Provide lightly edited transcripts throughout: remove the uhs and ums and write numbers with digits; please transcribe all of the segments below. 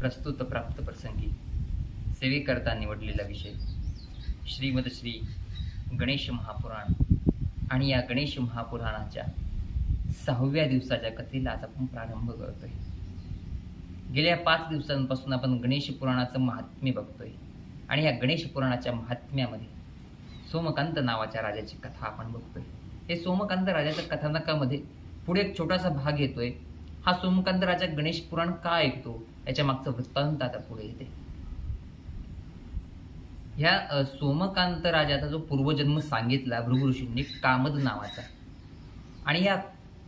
प्रस्तुत प्राप्त प्रसंगी सेवेकरता निवडलेला विषय श्रीमद श्री गणेश महापुराण आणि या गणेश महापुराणाच्या 6व्या दिवसाच्या कथेला आज आपण प्रारंभ करतोय. गेल्या 5 दिवसांपासून आपण गणेश पुराणाचं महात्म्य बघतोय आणि या गणेश पुराणाच्या महात्म्यामध्ये सोमकांत नावाच्या राजाची कथा आपण बघतोय. हे सोमकांत राजाच्या कथानकामध्ये पुढे एक छोटासा भाग येतोय. हा सोमकांत राजा गणेश पुराण का ऐकतो याच्या मागचं वृत्तांत आता पुढे येते. ह्या सोमकांत राजाचा जो पूर्वजन्म सांगितला भृगु ऋषींनी कामद नावाचा, आणि या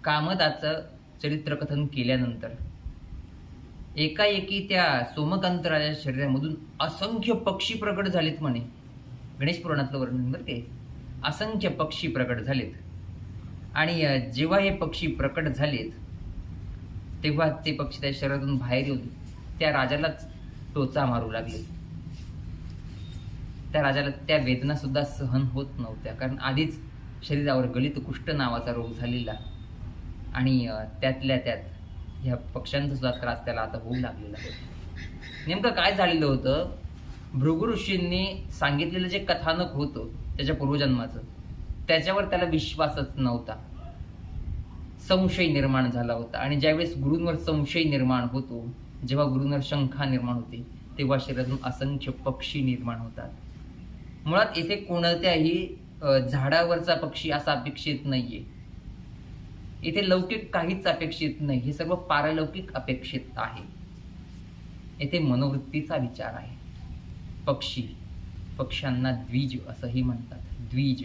कामदाचं चरित्रकथन केल्यानंतर एकाएकी त्या सोमकांत राजाच्या शरीरामधून असंख्य पक्षी प्रकट झालेत म्हणे. गणेश पुराणातलं वर्णन बरं ते. असंख्य पक्षी प्रकट झालेत आणि जेव्हा हे पक्षी प्रकट झालेत तेव्हा ते पक्षी त्या शरीरातून बाहेर येऊन त्या राजालाच टोचा मारू लागले. त्या राजाला त्या वेदना सुद्धा सहन होत नव्हत्या, कारण आधीच शरीरावर गलित कुष्ठ नावाचा रोग झालेला आणि त्यातल्या त्यात ह्या पक्ष्यांचा सुद्धा त्रास त्याला आता होऊ लागलेला होता. नेमकं काय झालेलं होतं, भृगु ऋषींनी सांगितलेलं जे कथानक होतं त्याच्या पूर्वजन्माचं, त्याच्यावर त्याला विश्वासच नव्हता. संशय निर्माण झाला होता आणि ज्यावेळेस गुरूंवर संशय निर्माण होतो, जेव्हा गुरूंवर शंका निर्माण होते, तेव्हा शरीरातून असंख्य पक्षी निर्माण होतात. मुळात येथे कोणत्याही झाडावरचा पक्षी असा अपेक्षित नाहीये. इथे लौकिक काहीच अपेक्षित नाही, हे सर्व पारलौकिक अपेक्षित आहे. येथे मनोवृत्तीचा विचार आहे. पक्ष्यांना द्विज असंही म्हणतात. द्विज,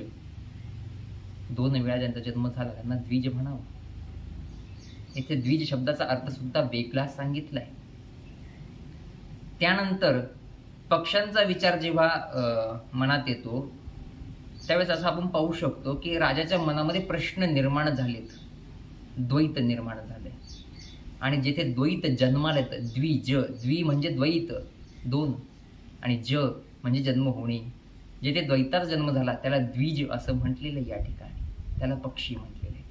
2 वेळा ज्यांचा जन्म झाला त्यांना द्विज म्हणावं. इथे द्विज शब्दाचा अर्थ सुद्धा वेगळा सांगितलाय. त्यानंतर पक्ष्यांचा विचार जेव्हा मनात येतो त्यावेळेस असं आपण पाहू शकतो की राजाच्या मनामध्ये प्रश्न निर्माण झालेत, द्वैत निर्माण झाले. आणि जिथे द्वैत जन्माला येतं, द्विज, द्वि म्हणजे द्वैत 2 आणि ज म्हणजे जन्म होणे, जिथे द्वैताचा जन्म झाला त्याला द्विज असं म्हटलेलं आहे. या ठिकाणी त्याला पक्षी म्हटलेलं आहे.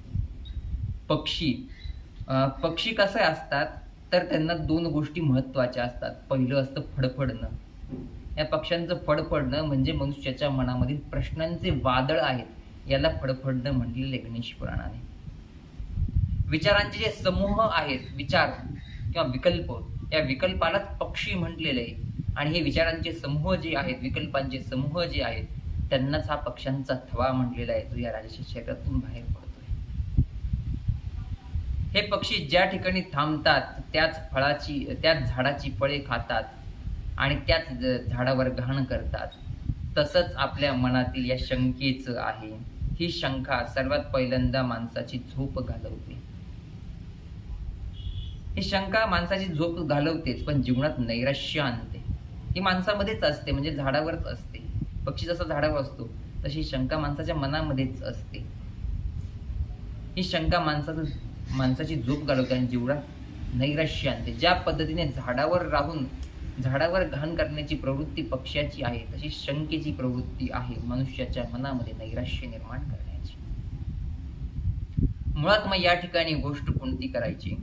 पक्षी कसे असतात तर त्यांना 2 गोष्टी महत्त्वाच्या असतात. पहिलं असतं फडफडणं. या पक्ष्यांचं फडफडणं म्हणजे मनुष्याच्या मनामधील प्रश्नांचे वादळ आहेत, याला फडफडणं म्हटलेलं आहे गणेश पुराणाने. विचारांचे जे समूह आहेत, विचार किंवा विकल्प, या विकल्पालाच पक्षी म्हटलेले आहे. आणि हे विचारांचे समूह जे आहेत, विकल्पांचे समूह जे आहेत, त्यांनाच हा पक्ष्यांचा थवा म्हटलेला आहे, जो या राजाच्या शरीरातून बाहेर पडतोय. हे पक्षी ज्या ठिकाणी थांबतात त्याच झाडाची फळे खातात आणि त्याच झाडावर घाण करतात. तसंच आपल्या मनातील या शंकेचं आहे. ही शंका सर्वात पहिल्यांदा माणसाची झोप घालवते. ही शंका माणसाची झोप घालवतेच, पण जीवनात नैराश्य आणते. ही माणसामध्येच असते, म्हणजे झाडावरच असते. पक्षी जसा झाडावर असतो तशी शंका माणसाच्या मनामध्येच असते. ही शंका माणसाची झोप घालवते आणि जीवनात नैराश्य आणते. ज्या पद्धतीने झाडावर राहून झाडावर घाण करण्याची प्रवृत्ती पक्ष्याची आहे, तशी शंकेची प्रवृत्ती आहे मनुष्याच्या मनामध्ये नैराश्य निर्माण करण्याची. मुळात मग या ठिकाणी गोष्ट कोणती करायची,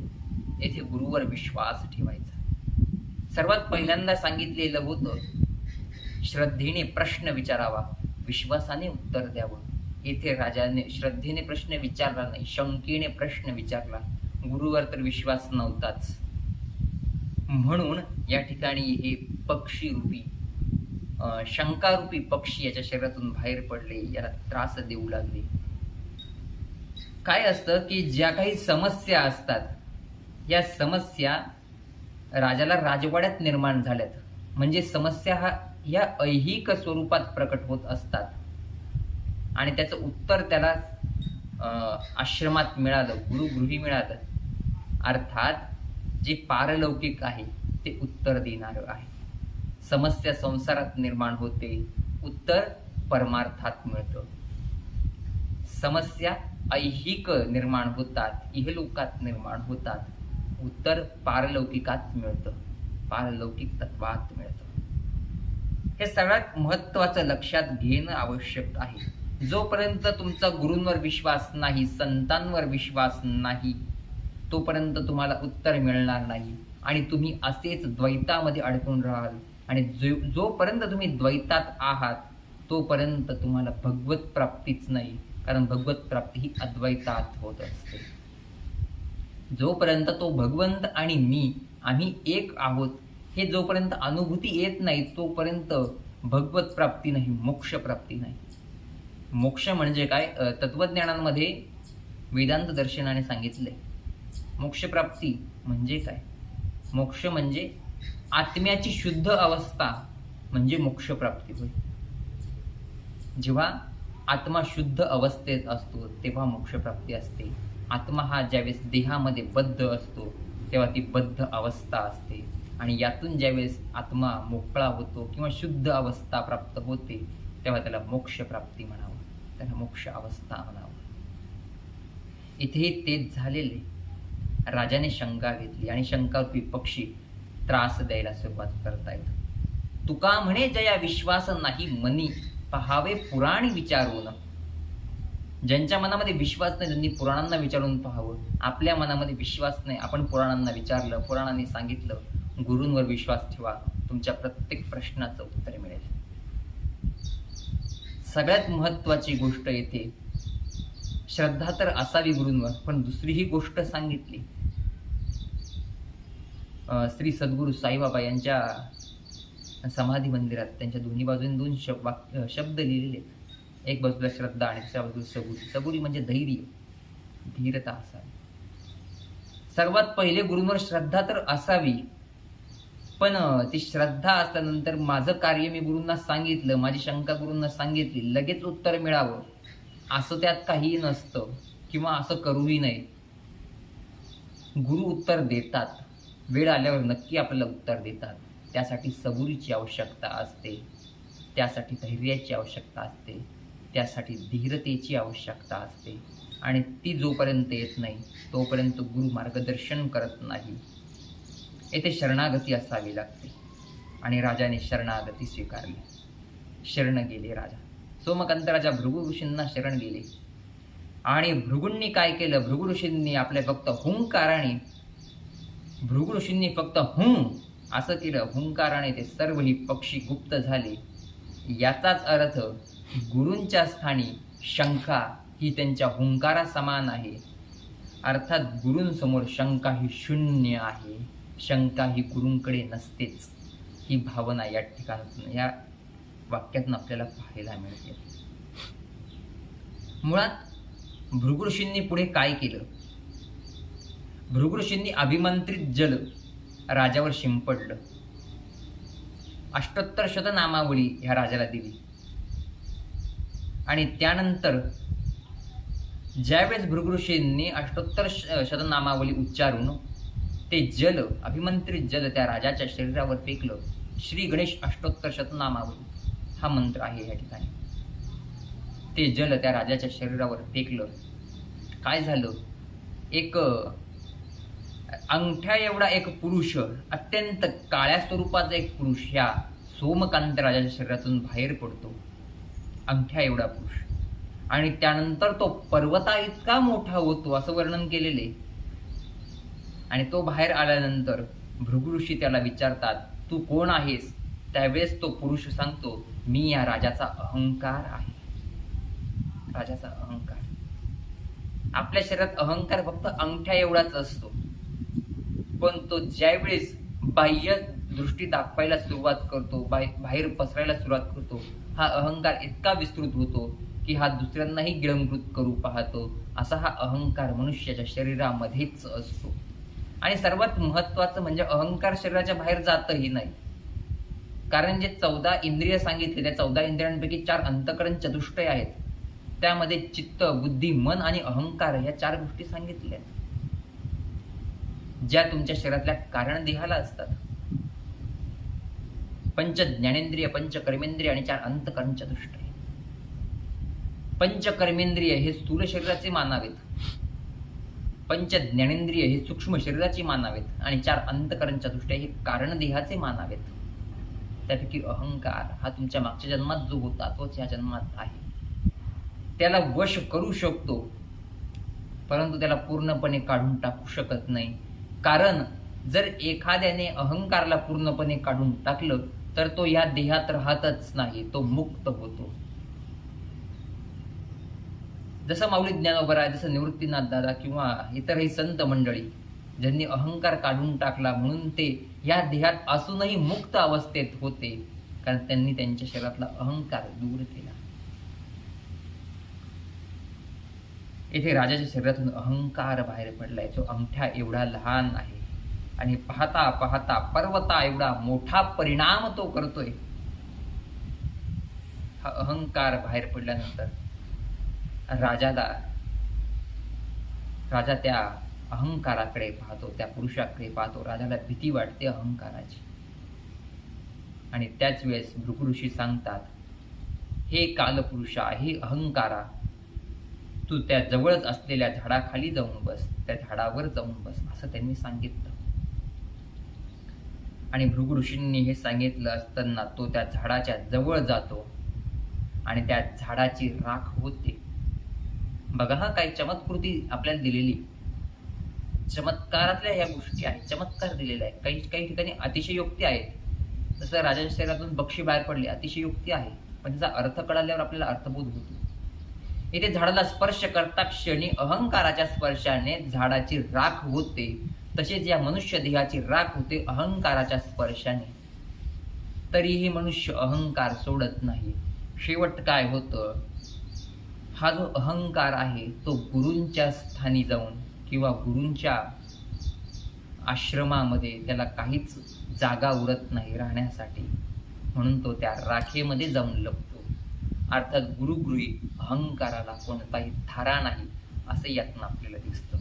येथे गुरुवर विश्वास ठेवायचा. सर्वात पहिल्यांदा सांगितलेलं होतं, श्रद्धेने प्रश्न विचारावा, विश्वासाने उत्तर द्यावं. येथे राजाने श्रद्धेने प्रश्न विचारला नाही, शंकेने प्रश्न विचारला. गुरुवर तर विश्वास नव्हताच, म्हणून या ठिकाणी हे पक्षीरूपी शंकारूपी पक्षी याच्या शरीरातून बाहेर पडले, याला त्रास देऊ लागले. काय असतं की ज्या काही समस्या असतात, या समस्या राजाला राजवाड्यात निर्माण झाल्यात, म्हणजे समस्या या ऐहिक स्वरूपात प्रकट होत असतात आणि त्याचं उत्तर त्याला आश्रमात मिळालं, गुरुगृही मिळालं. अर्थात जे पारलौकिक आहे ते उत्तर देणार आहे. समस्या संसारात निर्माण होते, उत्तर परमार्थात मिळतं. समस्या ऐहिक निर्माण होतात, इहलोकात निर्माण होतात, उत्तर पारलौकिकात मिळतं, पारलौकिक तत्वात मिळतं. हे सगळ्यात महत्त्वाचं लक्षात घेणं आवश्यक आहे. जोपर्यंत तुमचा गुरूंवर विश्वास नाही, संतांवर विश्वास नाही, तोपर्यंत तुम्हाला उत्तर मिळणार नाही आणि तुम्ही असेच द्वैतामध्ये अडकून राहाल. आणि जोपर्यंत तुम्ही द्वैतात आहात तोपर्यंत तुम्हाला भगवत प्राप्तीच नाही, कारण भगवत प्राप्ती ही अद्वैतात होत असते. जोपर्यंत तो भगवंत आणि मी आम्ही एक आहोत हे जोपर्यंत अनुभूती येत नाही तोपर्यंत भगवत प्राप्ती नाही, मोक्ष प्राप्ती नाही. मोक्ष म्हणजे काय? तत्वज्ञानांमध्ये वेदांत दर्शनाने सांगितले मोक्ष प्राप्ती म्हणजे काय. मोक्ष म्हणजे आत्म्याची शुद्ध अवस्था म्हणजे मोक्ष प्राप्ती होय. जेव्हा आत्मा शुद्ध अवस्थेत असतो तेव्हा मोक्ष प्राप्ती असते. आत्मा हा ज्यावेळेस देहामध्ये बद्ध असतो तेव्हा ती बद्ध अवस्था असते. आणि यातून ज्यावेळेस आत्मा मोकळा होतो किंवा शुद्ध अवस्था प्राप्त होते तेव्हा त्याला मोक्ष प्राप्ती म्हणावं, त्याला मोक्ष अवस्था म्हणावं. इथेही तेच झालेले. राजाने शंका घेतली आणि शंकारूपी पक्षी त्रास द्यायला सुरुवात करतायत. तुका म्हणे जया विश्वास नाही मनी, पहावे पुराणी विचारून. ज्यांच्या मनामध्ये विश्वास नाही त्यांनी पुराणांना विचारून पाहावं. आपल्या मनामध्ये विश्वास नाही, आपण पुराणांना विचारलं, पुराणांनी सांगितलं, गुरूंवर विश्वास ठेवा, तुमच्या प्रत्येक प्रश्नाचं उत्तर मिळेल. सगळ्यात महत्वाची गोष्ट येते, श्रद्धा तर असावी गुरूंवर, पण दुसरी ही गोष्ट सांगितली. श्री सद्गुरू साईबाबा यांच्या समाधी मंदिरात त्यांच्या दोन्ही बाजूने दोन शब्द लिहिलेले. एक बाजूला श्रद्धा आणि दुसऱ्या बाजूला सबुरी. सबुरी म्हणजे धैर्य, धीरता असावी. सर्वात पहिले गुरूंवर श्रद्धा तर असावी, पण ती श्रद्धा असल्यानंतर माझं कार्य मी गुरूंना सांगितलं, माझी शंका गुरूंना सांगितली, लगेच उत्तर मिळावं असं त्यात काहीही नसतं, किंवा असं करूही नये. गुरु उत्तर देतात, वेळ आल्यावर नक्की आपल्याला उत्तर देतात. त्यासाठी सबुरीची आवश्यकता असते, त्यासाठी धैर्याची आवश्यकता असते, त्यासाठी धीरतेची आवश्यकता असते. आणि ती जोपर्यंत येत नाही तोपर्यंत गुरु मार्गदर्शन करत नाही. येथे शरणागती असावी लागते. आणि राजाने शरणागती स्वीकारली. शरण गेले राजा. सोमकांत राजा भृगु ऋषींना शरण गेले. आणि भृगूंनी काय केलं? भृगु ऋषींनी आपल्या फक्त हुंकाराने, भृगु ऋषींनी फक्त हुं असं केलं. हुंकाराने ते सर्वही पक्षी गुप्त झाले. याचाच अर्थ गुरूंच्या स्थानी शंका ही त्यांच्या हुंकारा समान आहे. अर्थात गुरूंसमोर शंका ही शून्य आहे. शंका ही गुरूंकडे नसतेच. ही भावना या ठिकाणातून, या वाक्यातून आपल्याला पाहायला मिळते. मुळात भृगु ऋषींनी पुढे काय केलं? भृगु ऋषींनी अभिमंत्रित जल राजावर शिंपडलं. 78 शतनामावली ह्या राजाला दिली. आणि त्यानंतर ज्यावेळेस भृगु ऋषींनी 78 शतनामावली उच्चारून ते जल, अभिमंत्रित जल त्या राजाच्या शरीरावर फेकलं. श्री गणेश 78 शतनामावली हा मंत्र आहे या ठिकाणी. ते जल त्या राजाच्या शरीरावर फेकलं. काय झालं? एक अंगठ्या एवढा एक पुरुष, अत्यंत काळ्या स्वरूपाचा एक पुरुष ह्या सोमकांत राजाच्या शरीरातून बाहेर पडतो. अंगठ्या एवढा पुरुष. आणि त्यानंतर तो पर्वता इतका मोठा होतो असं वर्णन केलेले. आणि तो बाहेर आल्यानंतर भृगु ऋषी त्याला विचारतात, तू कोण आहेस? त्यावेळेस तो पुरुष सांगतो, मी या राजाचा अहंकार आहे. राजाचा अहंकार. आपल्या शरीरात अहंकार फक्त अंगठ्या एवढाच असतो, पण तो ज्यावेळेस बाह्य दृष्टी दाखवायला सुरुवात करतो, बाहेर पसरायला सुरुवात करतो, हा अहंकार इतका विस्तृत होतो की हा दुसऱ्यांनाही गिळंकृत करू पाहतो. असा हा अहंकार मनुष्याच्या शरीरामध्येच असतो. आणि सर्वात महत्वाचं म्हणजे अहंकार शरीराच्या बाहेर जातही नाही. कारण जे 14 इंद्रिय सांगितले, त्या 14 इंद्रियांपैकी 4 अंतःकरण चतुष्टय आहेत. त्यामध्ये चित्त, बुद्धी, मन आणि अहंकार ह्या 4 गोष्टी सांगितल्या, ज्या तुमच्या शरीरातल्या कारण देहाला असतात. पंच ज्ञानेंद्रिय, पंच कर्मेंद्रिय आणि 4 अंतःकरण चतुष्टय. पंच कर्मेंद्रिय हे स्थूल शरीराचे मानावेत, पंच ज्ञानेंद्रिय हे सूक्ष्म शरीराची मानावेत आणि 4 अंतःकरण चतुष्टय हे कारण देहाचे मानावेत. त्यापैकी अहंकार हा तुमच्या मागच्या जन्मात जो होता तोच या जन्मात आहे. त्याला वश करू शकतो, परंतु त्याला पूर्णपणे काढून टाकू शकत नाही. कारण जर एखाद्याने अहंकारला पूर्णपणे काढून टाकलं तर तो या देहात राहतच नाही, तो मुक्त होतो. जसं माऊली ज्ञानोबराय, जसं निवृत्तीनाथ दादा किंवा इतरही संत मंडळी ज्यांनी अहंकार काढून टाकला म्हणून ते या देहात असूनही मुक्त अवस्थेत होते, कारण त्यांनी त्यांच्या शरीरातला अहंकार दूर केला. येथे राजाच्या शरीरातून अहंकार बाहेर पडलाय, जो अंगठ्या एवढा लहान आहे आणि पाहता पाहता पर्वता एवढा मोठा परिणाम तो करतोय. हा अहंकार बाहेर पडल्यानंतर राजा त्या अहंकाराकडे पाहतो, त्या पुरुषाकडे पाहतो. राजाला भीती वाटते अहंकाराची. आणि त्याच वेळेस भृगु ऋषी सांगतात, हे कालपुरुषा, हे अहंकारा, तू त्या जवळच असलेल्या झाडाखाली जाऊन बस, त्या झाडावर जाऊन बस, असं त्यांनी सांगितलं. आणि भृगु ऋषींनी हे सांगितलं असताना तो त्या झाडाच्या जवळ जातो आणि त्या झाडाची राख होते. बघा हा काही चमत्कृती आपल्याला दिलेली, चमत्कारातल्या ह्या गोष्टी आहेत, चमत्कार दिलेला आहे. काही काही ठिकाणी अतिशयोक्ती आहेत. जसं राजाच्या शरीरातून पक्षी बाहेर पडले, अतिशयोक्ती आहे, पण त्याचा अर्थ कळाल्यावर आपल्याला अर्थबोध होतो. इथे झाडाला स्पर्श करता क्षणी अहंकाराच्या स्पर्शाने झाडाची राख होते, तसेच या मनुष्य देहाची राख होते अहंकाराच्या स्पर्शाने. तरीही मनुष्य अहंकार सोडत नाही. शेवट काय होतं, हा जो अहंकार आहे तो गुरूंच्या स्थानी जाऊन किंवा गुरूंच्या आश्रमामध्ये त्याला काहीच जागा उरत नाही राहण्यासाठी, म्हणून तो त्या राखेमध्ये जाऊन लपतो. अर्थात गुरुगृही अहंकाराला कोणताही थारा नाही, असं यातनं आपल्याला दिसतं.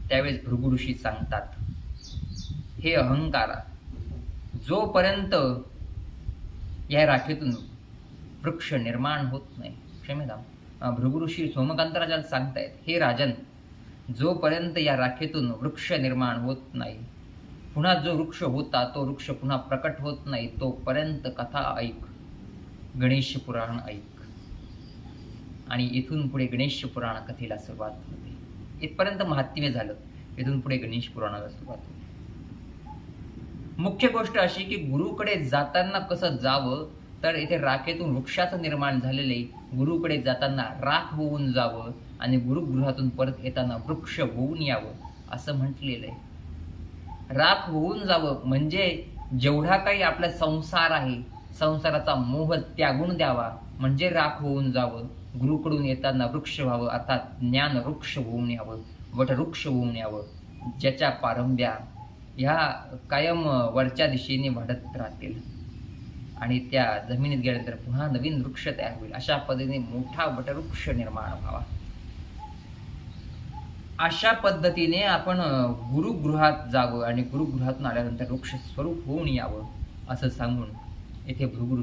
त्यावेळेस भृगु ऋषी सांगतात, हे अहंकारा, जोपर्यंत या राखेतून वृक्ष निर्माण होत नाही, क्षम्यता, भृगु ऋषी सोमकांत राजाला सांगतायत, हे राजन, जोपर्यंत या राखेतून वृक्ष निर्माण होत नाही, पुन्हा जो वृक्ष होता तो वृक्ष पुन्हा प्रकट होत नाही, तोपर्यंत कथा ऐक, गणेश पुराण ऐक. आणि इथून पुढे गणेश पुराण कथेला सुरुवात होते. इथपर्यंत महात्म्य झालं, इथून पुढे गणेश पुराणाला सुरुवात होते. मुख्य गोष्ट अशी की गुरुकडे जाताना कसं जावं, तर इथे राखेतून वृक्षाचं निर्माण झालेले, गुरुकडे जाताना राख होऊन जावं आणि गुरुगृहातून परत येताना वृक्ष होऊन यावं, असं म्हटलेलं आहे. राख होऊन जावं म्हणजे जेवढा काही आपला संसार आहे, संसाराचा मोह त्यागून द्यावा, म्हणजे राख होऊन जावं. गुरुकडून येताना वृक्ष व्हावं, अर्थात ज्ञान वृक्ष होऊन यावं, वटवृक्ष होऊन यावं, ज्याच्या पारंब्या ह्या कायम वरच्या दिशेने वाढत राहतील आणि त्या जमिनीत गेल्यानंतर पुन्हा नवीन वृक्ष तयार होईल. अशा पद्धतीने मोठा वटवृक्ष निर्माण व्हावा. अशा पद्धतीने आपण गुरुगृहात जावं आणि गुरुगृहातून आल्यानंतर वृक्ष स्वरूप होऊन यावं, असं सांगून येथे भृगु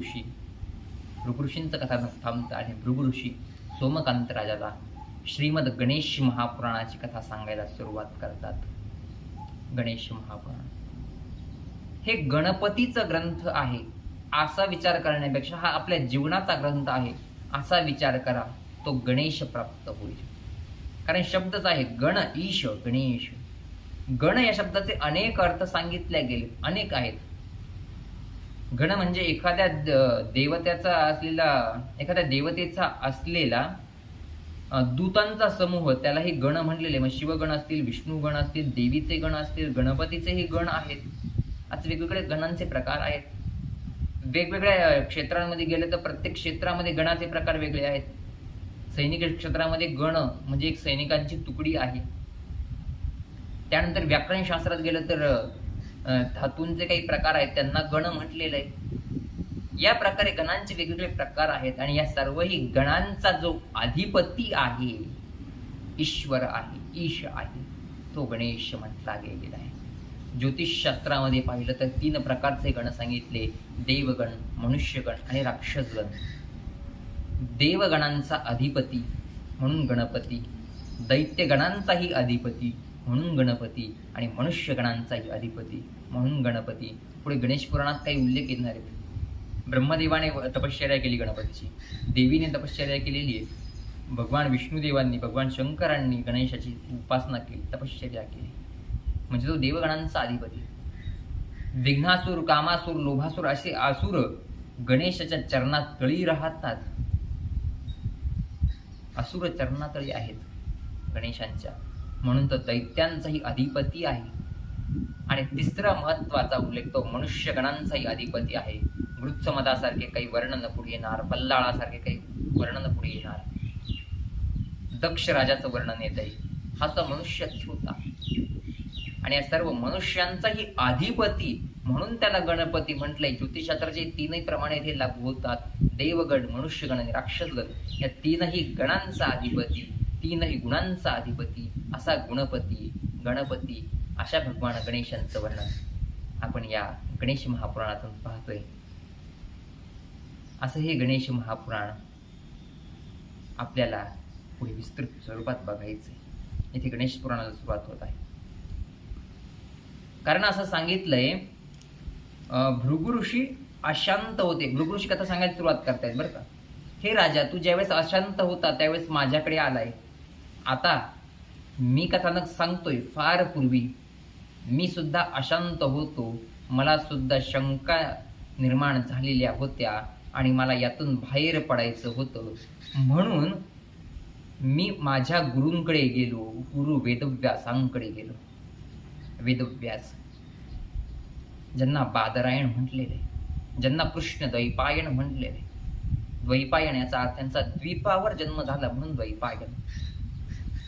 ऋषींचं कथानक थांबतं आणि भृगु ऋषी सोमकांत राजाला श्रीमद गणेश महापुराणाची कथा सांगायला सुरुवात करतात. गणेश महापुराण हे गणपतीचा ग्रंथ आहे असा विचार करण्यापेक्षा हा आपल्या जीवनाचा ग्रंथ आहे असा विचार करा, तो गणेश प्राप्त होईल. कारण शब्दच आहे गण, ईश, गणेश. गण या शब्दाचे अनेक अर्थ सांगितले गेले, अनेक आहेत. गण म्हणजे एखाद्या देवतेचा असलेला दूतांचा समूह, त्यालाही गण म्हणलेले. मग शिवगण असतील, विष्णू गण असतील, देवीचे गण असतील, गणपतीचेही गण आहेत. असे वेगवेगळे गणांचे प्रकार आहेत. वेगवेगळ्या क्षेत्रांमध्ये गेले तर प्रत्येक क्षेत्रामध्ये गणाचे प्रकार वेगळे आहेत. सैनिक क्षेत्रामध्ये गण म्हणजे एक सैनिकांची तुकडी आहे. त्यानंतर व्याकरण शास्त्रात गेलं तर धातूंचे काही प्रकार आहेत, त्यांना गण म्हटलेलं आहे. या प्रकारे गणांचे वेगवेगळे प्रकार आहेत आणि या सर्वही गणांचा जो अधिपती आहे, ईश्वर आहे, ईश आहे, तो गणेश म्हटला गेलेला आहे. ज्योतिषशास्त्रामध्ये पाहिलं तर 3 प्रकारचे गण सांगितले, देवगण, मनुष्यगण आणि राक्षसगण. देवगणांचा अधिपती म्हणून गणपती, दैत्यगणांचाही अधिपती म्हणून गणपती आणि मनुष्यगणांचाही अधिपती म्हणून गणपती. पुढे गणेश पुराणात काही उल्लेख येणार आहेत. ब्रह्मदेवाने तपश्चर्या केली गणपतीची, देवीने तपश्चर्या केलेली आहे, भगवान विष्णुदेवांनी, भगवान शंकरांनी गणेशाची उपासना केली, तपश्चर्या केली. म्हणजे तो देवगणांचा अधिपती. विघ्नासूर, कामासूर, लोभासूर असे आसुर गणेशाच्या चरणात तळी राहतात. असुर चरणातळी आहेत गणेशांच्या, म्हणून तो दैत्यांचाही अधिपती आहे. आणि तिसरा महत्वाचा उल्लेख तो मनुष्यगणांचाही अधिपती आहे. वृत्समदासारखे काही वर्णन पुढे येणार, बल्लाळासारखे काही वर्णन पुढे येणार, दक्ष राजाचं वर्णन येत आहे. हा तो मनुष्यच होता आणि या सर्व मनुष्यांचाही अधिपती, म्हणून त्याला गणपती म्हटलंय. ज्योतिषशास्त्राचे तीनही प्रमाणे इथे लागू होतात. देवगण, मनुष्यगण आणि राक्षसगण या तीनही गणांचा अधिपती, तीनही गुणांचा अधिपती असा गुणपती गणपती, अशा भगवान गणेशांचं वर्णन आपण या गणेश महापुराणातून पाहतोय. असं हे गणेश महापुराण आपल्याला पुढे विस्तृत स्वरूपात बघायचंय. इथे गणेश पुराणाला सुरुवात होत आहे. कारण असं सांगितलंय, भृगु ऋषी अशांत होते. भृगु ऋषी कथा सांगायला सुरुवात करतायत बरं का. हे राजा, तू ज्यावेळेस अशांत होता त्यावेळेस माझ्याकडे आलाय. आता मी कथानक सांगतोय, फार पूर्वी मी सुद्धा अशांत होतो. मला सुद्धा शंका निर्माण झालेल्या होत्या आणि मला यातून बाहेर पडायचं होतं. म्हणून मी माझ्या गुरूंकडे गेलो, गुरु वेदव्यासांकडे गेलो. वेदव्यास, ज्यांना बादरायण म्हटलेले, ज्यांना कृष्ण द्वैपायन म्हटलेले. द्वैपायन याचा अर्थ त्यांचा द्वीपावर जन्म झाला म्हणून द्वैपायन.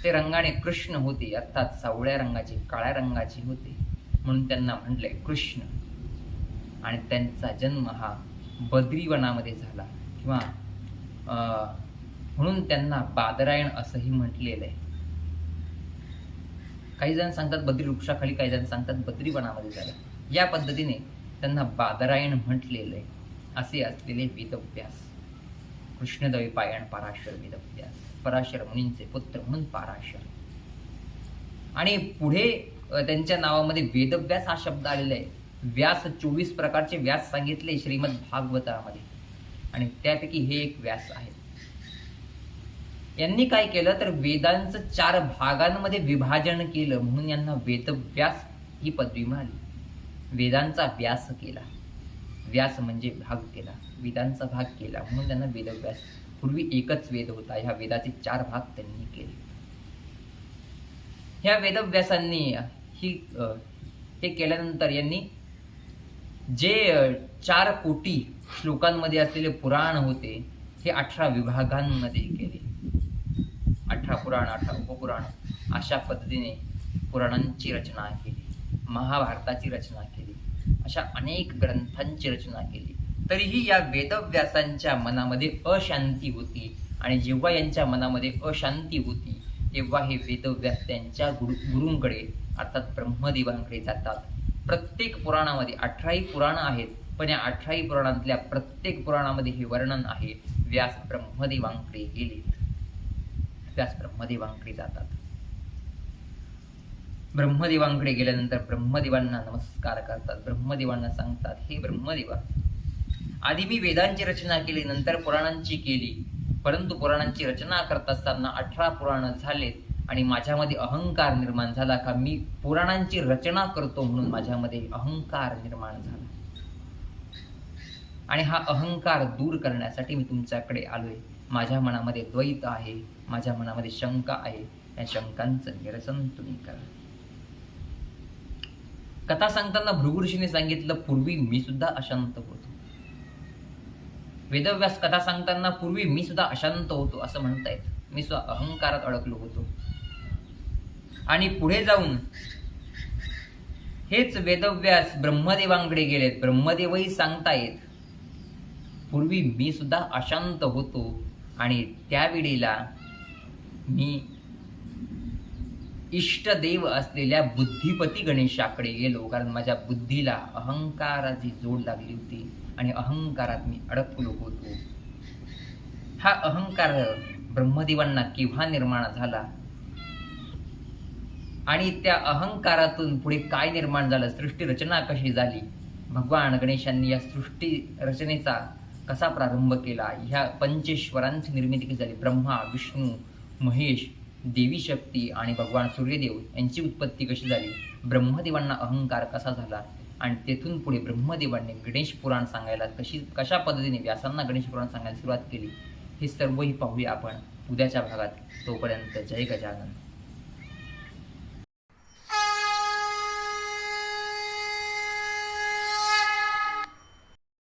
ते रंगाने कृष्ण होते, अर्थात सावळ्या रंगाचे, काळ्या रंगाचे होते, म्हणून त्यांना म्हटले कृष्ण. आणि त्यांचा जन्म हा बद्रीवनामध्ये झाला, किंवा म्हणून त्यांना बादरायण असंही म्हटलेलं आहे. काही जण सांगतात बद्री वृक्षाखाली, काही जण सांगतात बद्रीवनामध्ये झालं. या पद्धतीने त्यांना बादरायण म्हटलेलं आहे. असे असलेले वेदव्यास, कृष्णद्वैपायन पराशर वेदव्यास, पराशर मुनींचे पुत्र म्हणून पराशर. आणि पुढे त्यांच्या नावामध्ये वेदव्यास हा शब्द आलेला आहे. व्यास 24 प्रकारचे व्यास सांगितले श्रीमद भागवतामध्ये, आणि त्यापैकी हे एक व्यास आहे. यांनी काय केलं तर वेदांचं 4 भागांमध्ये विभाजन केलं, म्हणून यांना वेदव्यास ही पदवी मिळाली. वेदांचा व्यास केला, व्यास म्हणजे भाग केला, वेदांचा भाग केला, म्हणून त्यांना वेदव्यास. पूर्वी एकच वेद होता, ह्या वेदाचे 4 भाग त्यांनी केले. ह्या वेदव्यासांनी हे केल्यानंतर यांनी जे 4 कोटी श्लोकांमध्ये असलेले पुराण होते हे 18 विभागांमध्ये केले. 18 पुराण, 18 उपपुराण, अशा पद्धतीने पुराणांची रचना केली. महाभारताची रचना केली, अशा अनेक ग्रंथांची रचना केली. तरीही या वेदव्यासांच्या मनामध्ये अशांती होती, आणि जेव्हा यांच्या मनामध्ये अशांती होती तेव्हा हे वेदव्यास त्यांच्या गुरूंकडे अर्थात ब्रह्मदेवांकडे जातात. प्रत्येक पुराणामध्ये 18ही पुराणं आहेत, पण या 18ही पुराणातल्या प्रत्येक पुराणामध्ये हे वर्णन आहे. व्यास ब्रह्मदेवांकडे गेले, व्यास ब्रह्मदेवांकडे जातात. ब्रह्मदेवांकडे गेल्यानंतर ब्रह्मदेवांना नमस्कार करतात. ब्रह्मदेवांना सांगतात, हे ब्रह्मदेवा, आधी मी वेदांची रचना केली, नंतर पुराणांची केली, परंतु पुराणांची रचना करत असताना 18 पुराण झालेत आणि माझ्यामध्ये अहंकार निर्माण झाला. का मी पुराणांची रचना करतो म्हणून माझ्यामध्ये अहंकार निर्माण झाला, आणि हा अहंकार दूर करण्यासाठी मी तुमच्याकडे आलोय. माझ्या मनामध्ये द्वैत आहे, माझ्या मनामध्ये शंका आहे, या शंकांचं निरसन तुम्ही करा. कथा सांगताना भृगु ऋषीने सांगितलं, पूर्वी मी सुद्धा अशांत होतो. वेदव्यास कथा सांगताना पूर्वी मी सुद्धा अशांत होतो असं म्हणतायत. मी सुद्धा अहंकारात अडकलो होतो. आणि पुढे जाऊन हेच वेदव्यास ब्रह्मदेवांकडे गेलेत. ब्रह्मदेवही सांगतायत, पूर्वी मी सुद्धा अशांत होतो, आणि त्यावेळेला मी इष्टदेव असलेल्या बुद्धिपती गणेशाकडे गेलो, कारण माझ्या बुद्धीला अहंकाराची जोड लागली होती आणि अहंकारात मी अडकलो होतो. हा अहंकार ब्रह्मदेवांना केव्हा निर्माण झाला आणि त्या अहंकारातून पुढे काय निर्माण झालं, सृष्टी रचना कशी झाली, भगवान गणेशांनी या सृष्टी रचनेचा कसा प्रारंभ केला, ह्या पंचेश्वरांची निर्मिती कशी झाली, ब्रह्मा, विष्णू, महेश देवी शक्ती आणि भगवान सूर्यदेव यांची उत्पत्ती कशी झाली, ब्रह्मदेवांना अहंकार कसा झाला आणि तेथून पुढे ब्रह्मदेवांनी गणेश पुराण सांगायला कशा पद्धतीने व्यासांना गणेश पुराण सांगायला सुरुवात केली, हे सर्वही पाहूया आपण उद्याच्या भागात. तोपर्यंत जय गजानन.